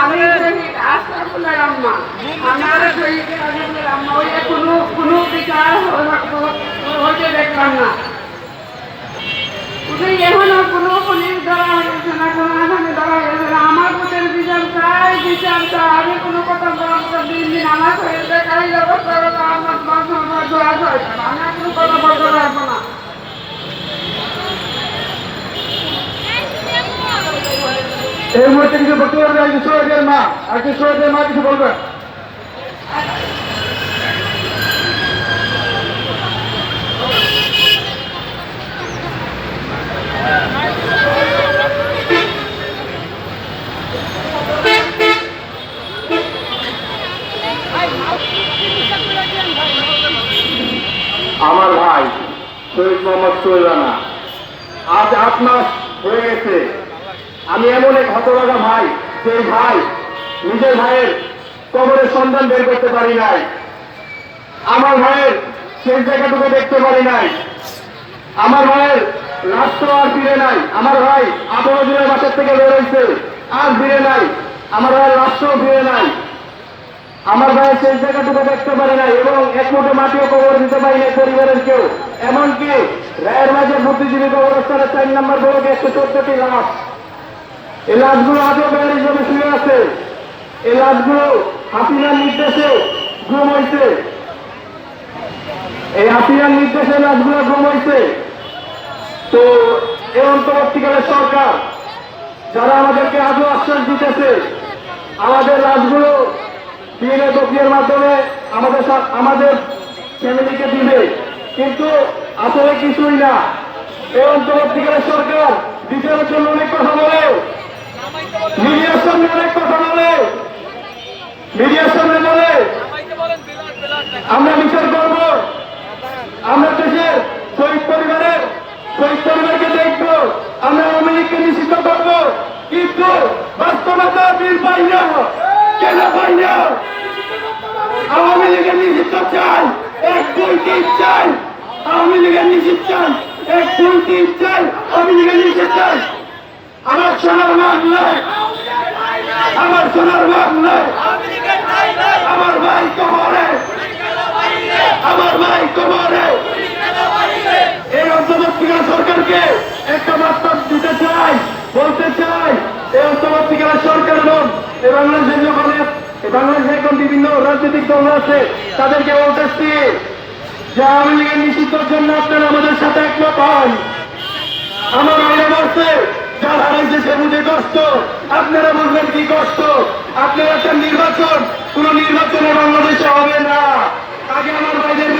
আমি আশরাফুল্লাহর আম্মা, আমার শহীদের আজমের আম্মা, ওই কোনো বিচার হইতে দেখলাম না। এখনো কোনো পুলিশ ধরা হয়েছে না, কোনো আসামি ধরা হয়েছে না। আমার পুতের বিচার চাই, বিচার চাই। আমি কোনো কথা বলতে দিন আমার শহীদদের কাজ ব্যবস্থা করতে আমার দোয়া চাই। আমি কোনো কথা বলতে পারবো না। এই মুহূর্তে কিছু বলতে পারবে একজন শহীদের মা, একজন শহীদের মা কিছু বলবেন। আমার ভাই শহীদ মোহাম্মদ সোহেল রানা আজ 8 মাস হয়ে গেছে। আমি এমন এক হতভাগা ভাই, সেই ভাই নিজের ভাইয়ের কবরের সন্ধান বের করতে পারি নাই। আমার ভাইয়ের সেই জায়গাটুকু দেখতে পারি নাই। আমার ভাইয়ের রাষ্ট্র আর ফিরে নাই। আমার ভাই 18 দিনের বাসার থেকে বের হয়েছে, আর ফিরে নাই। আমার ভাইয়ের রাষ্ট্র ফিরে নাই। আমার ভাইয়ের সেই জায়গাটুকু দেখতে পারি নাই এবং এক মুঠো মাটিও কবর দিতে পারি নাই পরিবারের কেউ। এমনকি রায়ের মাঝে বুদ্ধিজীবী কবরস্থানের 4 নম্বর ব্লকে 114টি লাশ। এই লাশগুলো আজও বের হিসেবে শুয়ে আছে। এই লাশগুলো হাসিনার নির্দেশে গুম হয়েছে। এই হাসিনার নির্দেশে লাশগুলো গুম হয়েছে। তো এই অন্তর্বর্তীকালের সরকার যারা আমাদেরকে আজও আশ্বাস দিতেছে আমাদের লাশগুলো ডিএনএ প্রক্রিয়ার মাধ্যমে আমাদের ফ্যামিলিকে দিবে, কিন্তু আসলে কিছুই না। এই অন্তর্বর্তীকালের সরকার বিচারের জন্য অনেক কথা বলে, মিডিয়ার সামনে অনেক কথা বলে, মিডিয়ার সামনে বলে আমরা বিচার করব, আমরা দেশের শহীদ পরিবারকে দেখবো, আমরা আওয়ামী লীগকে নিষিদ্ধ করব। কিন্তু বাস্তবতা বিল পাই না। কেন পাই না? আওয়ামী লীগের নিষিদ্ধ চাই, 1-2-3 চাই। আওয়ামী লীগের নিষিদ্ধ চাই, 1-2-3 চাই। আওয়ামী লীগের নিষিদ্ধ চাই। আমার সোনার বাংলায়, আমার সোনার বাংলায় আমার ভাই কবরে, আমার ভাই কবরে। এই অন্তর্বর্তীকালীন সরকারকে একটা বার্তা দিতে চাই, বলতে চাই, এই অন্তর্বর্তীকালীন সরকার এবং বাংলাদেশে এখন বিভিন্ন রাজনৈতিক দল আছে, তাদেরকে বলতেছি যে আওয়ামী লীগের নিষিদ্ধের জন্য আপনারা আমাদের সাথে একমত হন। আমার ভাইরা বলছে যার হারাইছে সে বুঝে কষ্ট, আপনারা বুঝবেন কি কষ্ট। আপনারা একটা নির্বাচন, কোন নির্বাচনে বাংলাদেশে হবে না। আগে আমার ভাইদের